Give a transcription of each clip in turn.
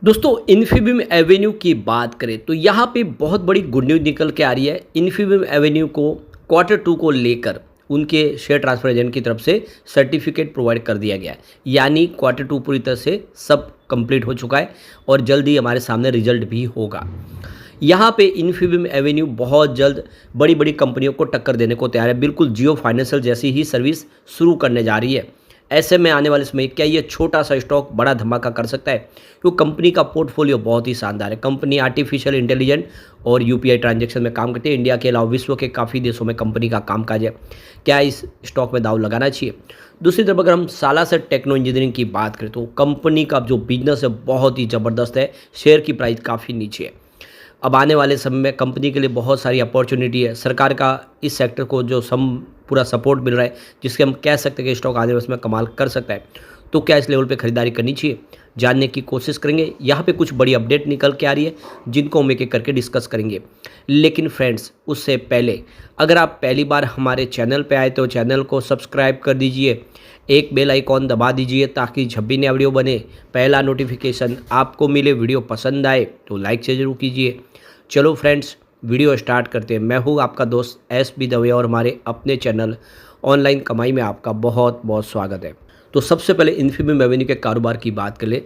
दोस्तों Infibeam Avenue की बात करें तो यहाँ पे बहुत बड़ी गुड न्यूज़ निकल के आ रही है। इन्फीबीम एवेन्यू को क्वार्टर 2 को लेकर उनके शेयर ट्रांसफर एजेंट की तरफ से सर्टिफिकेट प्रोवाइड कर दिया गया है। यानी क्वार्टर 2 पूरी तरह से सब कंप्लीट हो चुका है और जल्द ही हमारे सामने रिजल्ट भी होगा। यहाँ पे इन्फीबीम एवेन्यू बहुत जल्द बड़ी बड़ी कंपनियों को टक्कर देने को तैयार है। बिल्कुल जियो फाइनेंशियल जैसी ही सर्विस शुरू करने जा रही है। ऐसे में आने वाले समय क्या ये छोटा सा स्टॉक बड़ा धमाका कर सकता है? क्योंकि कंपनी का पोर्टफोलियो बहुत ही शानदार है। कंपनी आर्टिफिशियल इंटेलिजेंस और यूपीआई ट्रांजैक्शन में काम करती है। इंडिया के अलावा विश्व के काफ़ी देशों में कंपनी का कामकाज है। क्या इस स्टॉक में दाव लगाना चाहिए? दूसरी तरफ अगर हम सालासर टेक्नो इंजीनियरिंग की बात करें तो कंपनी का जो बिजनेस है बहुत ही ज़बरदस्त है। शेयर की प्राइस काफ़ी नीचे है। अब आने वाले समय में कंपनी के लिए बहुत सारी अपॉर्चुनिटी है। सरकार का इस सेक्टर को जो पूरा सपोर्ट मिल रहा है, जिसके हम कह सकते हैं कि स्टॉक आने वाले समय कमाल कर सकता है। तो क्या इस लेवल पे खरीदारी करनी चाहिए, जानने की कोशिश करेंगे। यहाँ पे कुछ बड़ी अपडेट निकल के आ रही है जिनको हम एक एक करके डिस्कस करेंगे। लेकिन फ्रेंड्स उससे पहले अगर आप पहली बार हमारे चैनल पे आए तो चैनल को सब्सक्राइब कर दीजिए, एक बेल आइकॉन दबा दीजिए ताकि जब भी नया वीडियो बने पहला नोटिफिकेशन आपको मिले। वीडियो पसंद आए तो लाइक से जरूर कीजिए। चलो फ्रेंड्स वीडियो स्टार्ट करते हैं। मैं हूँ आपका दोस्त एस.बी. दवे और हमारे अपने चैनल ऑनलाइन कमाई में आपका बहुत बहुत स्वागत है। तो सबसे पहले इन्फीबीम एवेन्यू के कारोबार की बात कर ले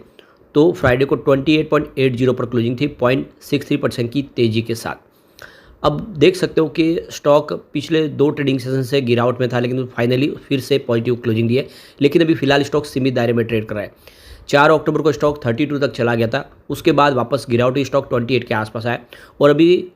तो फ्राइडे को 28.80 पर क्लोजिंग थी 0.63% की तेज़ी के साथ। अब देख सकते हो कि स्टॉक पिछले 2 ट्रेडिंग सेशन से गिरावट में था, लेकिन फाइनली फिर से पॉजिटिव क्लोजिंग दी है। लेकिन अभी फिलहाल स्टॉक सीमित दायरे में ट्रेड कर रहा है। 4 अक्टूबर को स्टॉक 32 तक चला गया था। उसके बाद वापस गिरावटी स्टॉक 28 के आसपास आया और अभी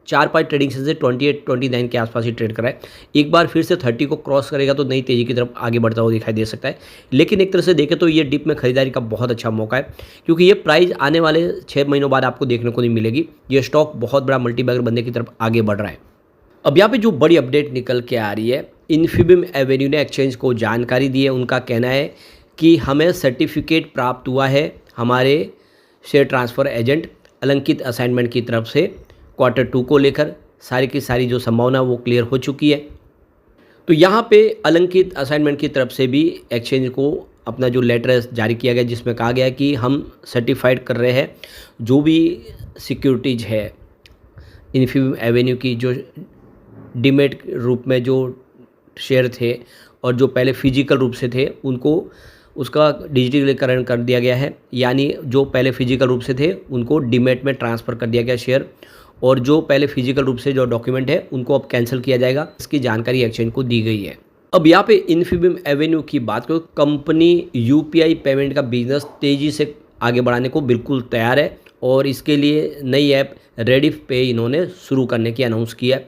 4-5 ट्रेडिंग सेशन से 28-29 के आसपास ही ट्रेड कर रहा है। एक बार फिर से 30 को क्रॉस करेगा तो नई तेज़ी की तरफ आगे बढ़ता हुआ दिखाई दे सकता है। लेकिन एक तरह से देखें तो ये डिप में खरीदारी का बहुत अच्छा मौका है, क्योंकि ये प्राइस आने वाले 6 महीनों बाद आपको देखने को नहीं मिलेगी। ये स्टॉक बहुत बड़ा मल्टीबैगर बनने की तरफ आगे बढ़ रहा है। अब यहाँ पे जो बड़ी अपडेट निकल के आ रही है, इन्फीबीम एवेन्यू ने एक्सचेंज को जानकारी दी है। उनका कहना है कि हमें सर्टिफिकेट प्राप्त हुआ है हमारे share transfer agent Alankit assignment की तरफ से। क्वार्टर 2 को लेकर सारी की सारी जो संभावना वो क्लियर हो चुकी है। तो यहाँ पे अलंकित असाइनमेंट की तरफ से भी एक्सचेंज को अपना जो लेटर जारी किया गया, जिसमें कहा गया कि हम सर्टिफाइड कर रहे हैं जो भी सिक्योरिटीज़ है इन्फीबीम एवेन्यू की, जो डीमेट रूप में जो शेयर थे और जो पहले फिजिकल रूप से थे, उनको उसका डिजिटलीकरण कर दिया गया है। यानी जो पहले फिजिकल रूप से थे उनको डीमेट में ट्रांसफ़र कर दिया गया शेयर, और जो पहले फिजिकल रूप से जो डॉक्यूमेंट है उनको अब कैंसिल किया जाएगा। इसकी जानकारी एक्सचेंज को दी गई है। अब यहाँ पे इन्फीबीम एवेन्यू की बात करो, कंपनी यूपीआई पेमेंट का बिजनेस तेज़ी से आगे बढ़ाने को बिल्कुल तैयार है और इसके लिए नई ऐप रेडिफ पे इन्होंने शुरू करने की अनाउंस किया है।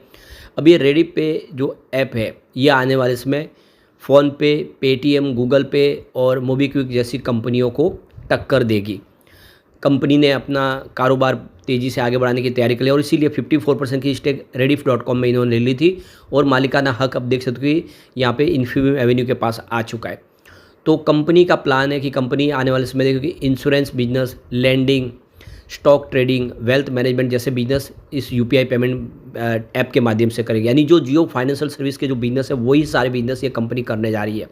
अब ये रेडिफ पे जो ऐप है ये आने वाले समय फ़ोनपे, पेटीएम, गूगल पे और मोबीक्विक जैसी कंपनियों को टक्कर देगी। कंपनी ने अपना कारोबार तेज़ी से आगे बढ़ाने की तैयारी कर ली और इसीलिए 54% की स्टेक rediff.com में इन्होंने ले ली थी और मालिकाना हक अब देख सकते हो कि यहाँ पे इन्फीबीम एवेन्यू के पास आ चुका है। तो कंपनी का प्लान है कि कंपनी आने वाले समय देखो कि insurance business, lending, stock trading, wealth management जैसे बिजनेस इस यूपीआई पेमेंट ऐप के माध्यम से करेगी। यानी जो जियो फाइनेंशियल सर्विस के जो बिजनेस है वही सारे बिजनेस ये कंपनी करने जा रही है।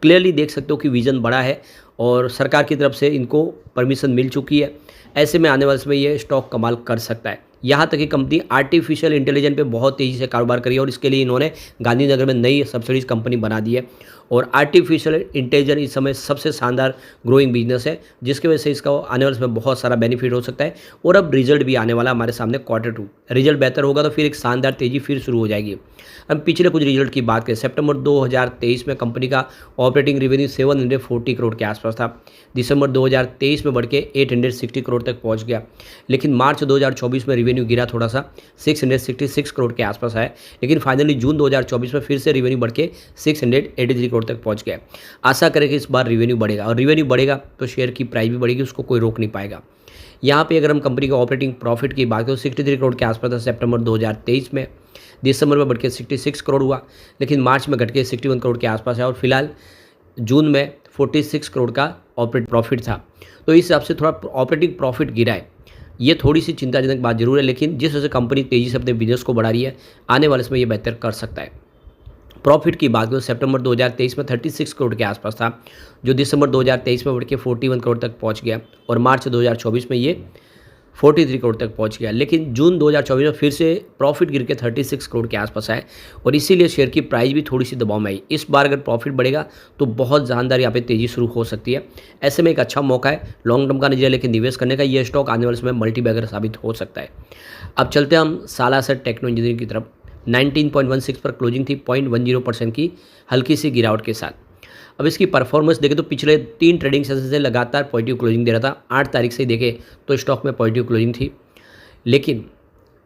क्लियरली देख सकते हो कि विजन बड़ा है और सरकार की तरफ से इनको परमिशन मिल चुकी है। ऐसे में आने वाले समय ये स्टॉक कमाल कर सकता है। यहाँ तक कि कंपनी आर्टिफिशियल इंटेलिजेंस पे बहुत तेज़ी से कारोबार करी है और इसके लिए इन्होंने गांधीनगर में नई सब्सिडीज कंपनी बना दी है। और आर्टिफिशियल इंटेलिजेंस इस समय सबसे शानदार ग्रोइंग बिजनेस है, जिसकी वजह से इसका आने वाले समय बहुत सारा बेनिफिट हो सकता है। और अब रिजल्ट भी आने वाला हमारे सामने क्वार्टर 2 रिजल्ट बेहतर होगा तो फिर एक शानदार तेज़ी फिर शुरू हो जाएगी। हम पिछले कुछ रिजल्ट की बात करें, सितंबर 2023 में कंपनी का ऑपरेटिंग रेवेन्यू 740 करोड़ के आसपास था। दिसंबर 2023 में बढ़ के 860 करोड़ तक पहुंच गया। लेकिन मार्च 2024 में रेवेन्यू गिरा थोड़ा सा, 666 करोड़ के आसपास आया। लेकिन फाइनली जून 2024 में फिर से रेवेन्यू बढ़ के 683 करोड़ तक पहुंच गया। आशा करें कि इस बार रेवेन्यू बढ़ेगा और रेवेन्यू बढ़ेगा तो शेयर की प्राइस भी बढ़ेगी, उसको कोई रोक नहीं पाएगा। यहाँ पे अगर हम कंपनी का ऑपरेटिंग प्रॉफिट की बात करें तो 63 करोड़ के आसपास था सितंबर 2023 में। दिसंबर में बढ़ के 66 करोड़ हुआ, लेकिन मार्च में घट के 61 करोड़ के आसपास है और फिलहाल जून में 46 करोड़ का ऑपरेटिंग प्रॉफिट था। तो इस हिसाब से थोड़ा ऑपरेटिंग प्रॉफिट गिरा है। ये थोड़ी सी चिंताजनक बात जरूर है, लेकिन जिस वजह से कंपनी तेज़ी से अपने बिजनेस को बढ़ा रही है आने वाले समय ये बेहतर कर सकता है। प्रॉफिट की बात करें तो सितंबर 2023 में 36 करोड़ के आसपास था, जो दिसंबर 2023 में बढ़ के 41 करोड़ तक पहुंच गया और मार्च 2024 में ये 43 करोड़ तक पहुंच गया। लेकिन जून 2024 में फिर से प्रॉफिट गिर के 36 करोड़ के आसपास आए और इसीलिए शेयर की प्राइस भी थोड़ी सी दबाव में आई। इस बार अगर प्रॉफिट बढ़ेगा तो बहुत शानदार यहाँ पे तेज़ी शुरू हो सकती है। ऐसे में एक अच्छा मौका है लॉन्ग टर्म का नजरिया लेकर निवेश करने का। ये स्टॉक आने वाले समय मल्टी बैगर साबित हो सकता है। अब चलते हैं हम सालासर टेक्नो इंजीनियरिंग की तरफ। 19.16 पर क्लोजिंग थी, 0.10% की हल्की सी गिरावट के साथ। अब इसकी परफॉर्मेंस देखें तो पिछले 3 ट्रेडिंग सेशन से लगातार पॉजिटिव क्लोजिंग दे रहा था। 8 तारीख से देखें तो स्टॉक में पॉजिटिव क्लोजिंग थी, लेकिन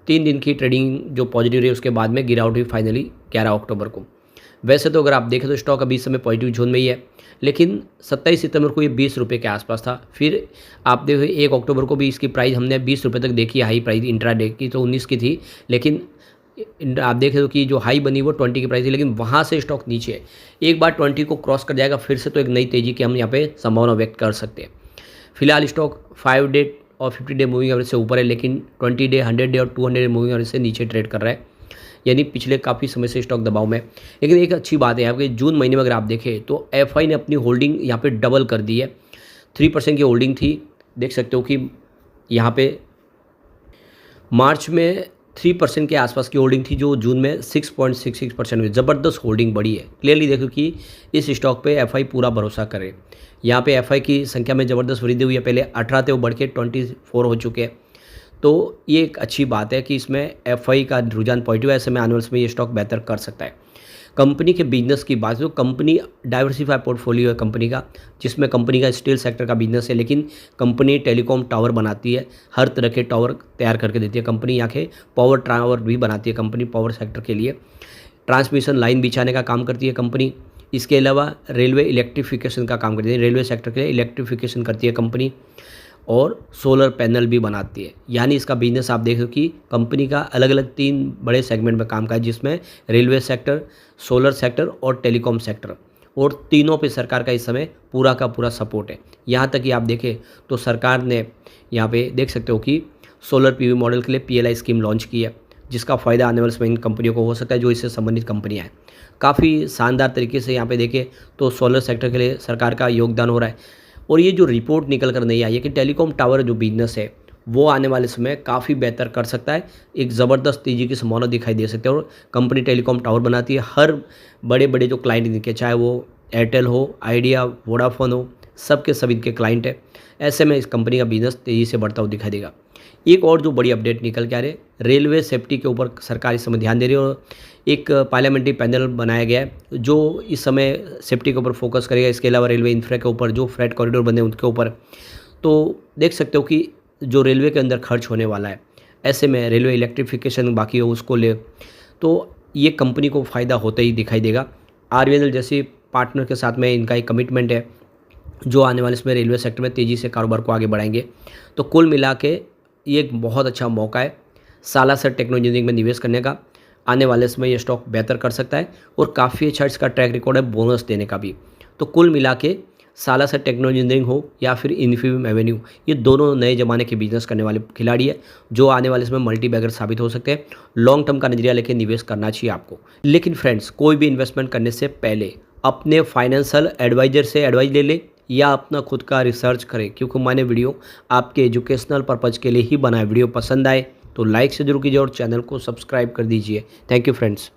3 दिन की ट्रेडिंग जो पॉजिटिव रही उसके बाद में गिरावट हुई फाइनली 11 अक्टूबर को। वैसे तो अगर आप देखें तो स्टॉक अभी इस समय पॉजिटिव जोन में ही है, लेकिन 27 सितंबर को ये 20 रुपये के आसपास था। फिर आप देखो 1 अक्टूबर को भी इसकी प्राइस हमने 20 रुपये तक देखी, हाई प्राइस इंट्राडे की तो 19 की थी, लेकिन आप देखें तो कि जो हाई बनी वो 20 की प्राइस थी, लेकिन वहाँ से स्टॉक नीचे है। एक बार 20 को क्रॉस कर जाएगा फिर से तो एक नई तेज़ी की हम यहाँ पे संभावना व्यक्त कर सकते हैं। फिलहाल स्टॉक 5 डे और 50 डे मूविंग एवरेज से ऊपर है, लेकिन 20 डे, 100 डे और 200 डे मूविंग एवरेज से नीचे ट्रेड कर रहा है, यानी पिछले काफ़ी समय से स्टॉक दबाव में। लेकिन एक अच्छी बात है यहाँ पे जून महीने में अगर आप देखें तो एफआई ने अपनी होल्डिंग यहाँ पे डबल कर दी है। 3% की होल्डिंग थी, देख सकते हो कि यहाँ पे मार्च में 3% के आसपास की होल्डिंग थी, जो जून में 6.66% हुई। ज़बरदस्त होल्डिंग बढ़ी है। क्लियरली देखो कि इस स्टॉक पे एफआई पूरा भरोसा करे। यहाँ पे एफआई की संख्या में ज़बरदस्त वृद्धि हुई है, पहले 18 थे वो बढ़ के 24 हो चुके हैं। तो ये एक अच्छी बात है कि इसमें एफआई का रुझान पॉजिटिव है। ऐसे में आने वाले समय ये स्टॉक बेहतर कर सकता है। कंपनी के बिजनेस की बात तो कंपनी डाइवर्सिफाई पोर्टफोलियो है कंपनी का, जिसमें कंपनी का स्टील सेक्टर का बिजनेस है, लेकिन कंपनी टेलीकॉम टावर बनाती है, हर तरह के टावर तैयार करके देती है कंपनी। यहाँ के पावर टावर भी बनाती है कंपनी पावर सेक्टर के लिए, ट्रांसमिशन लाइन बिछाने का काम करती है कंपनी। इसके अलावा रेलवे इलेक्ट्रिफिकेशन का काम करती है, रेलवे सेक्टर के लिए इलेक्ट्रिफिकेशन करती है कंपनी, और सोलर पैनल भी बनाती है। यानी इसका बिजनेस आप देख सको कि कंपनी का अलग अलग 3 बड़े सेगमेंट में काम का है, जिसमें रेलवे सेक्टर, सोलर सेक्टर और टेलीकॉम सेक्टर, और तीनों पे सरकार का इस समय पूरा का पूरा सपोर्ट है। यहाँ तक कि आप देखें तो सरकार ने यहाँ पे देख सकते हो कि सोलर पीवी मॉडल के लिए पीएलआई स्कीम लॉन्च की है, जिसका फ़ायदा आने वाले समय इन कंपनियों को हो सकता है जो इससे संबंधित कंपनियाँ हैं। काफ़ी शानदार तरीके से यहाँ पे देखें तो सोलर सेक्टर के लिए सरकार का योगदान हो रहा है। और ये जो रिपोर्ट निकल कर नहीं आई है कि टेलीकॉम टावर जो बिजनेस है वो आने वाले समय काफ़ी बेहतर कर सकता है, एक ज़बरदस्त तेज़ी की संभावना दिखाई दे सकती है। और कंपनी टेलीकॉम टावर बनाती है, हर बड़े बड़े जो क्लाइंट इनके, चाहे वो एयरटेल हो, आइडिया, वोडाफोन हो, सबके सभी इनके क्लाइंट है। ऐसे में इस कंपनी का बिजनेस तेज़ी से बढ़ता हुआ दिखाई देगा। एक और जो बड़ी अपडेट निकल के आ रही है, रेलवे सेफ्टी के ऊपर सरकार इस समय ध्यान दे रही है और एक पार्लियामेंट्री पैनल बनाया गया है जो इस समय सेफ्टी के ऊपर फोकस करेगा। इसके अलावा रेलवे इंफ्रा के ऊपर, जो फ्रेट कॉरिडोर बने उनके ऊपर, तो देख सकते हो कि जो रेलवे के अंदर खर्च होने वाला है, ऐसे में रेलवे इलेक्ट्रिफिकेशन बाकी हो उसको ले, तो ये कंपनी को फ़ायदा होता ही दिखाई देगा। आरवीएनएल जैसे पार्टनर के साथ में इनका एक कमिटमेंट है जो आने वाले इसमें रेलवे सेक्टर में तेज़ी से कारोबार को आगे बढ़ाएंगे। तो कुल मिला के ये एक बहुत अच्छा मौका है सालासर टेक्नो इंजीनियरिंग में निवेश करने का। आने वाले समय ये स्टॉक बेहतर कर सकता है और काफ़ी अच्छा इसका ट्रैक रिकॉर्ड है बोनस देने का भी। तो कुल मिला के सालासर टेक्नो इंजीनियरिंग हो या फिर इन्फीबीम एवेन्यू, ये दोनों नए ज़माने के बिजनेस करने वाले खिलाड़ी है जो आने वाले समय मल्टी बैगर साबित हो सकते हैं। लॉन्ग टर्म का नजरिया लेकर निवेश करना चाहिए आपको। लेकिन फ्रेंड्स, कोई भी इन्वेस्टमेंट करने से पहले अपने फाइनेंशियल एडवाइजर से एडवाइस ले ले या अपना खुद का रिसर्च करें, क्योंकि मैंने वीडियो आपके एजुकेशनल पर्पज़ के लिए ही बनाया। वीडियो पसंद आए तो लाइक से जरूर कीजिए और चैनल को सब्सक्राइब कर दीजिए। Thank you friends.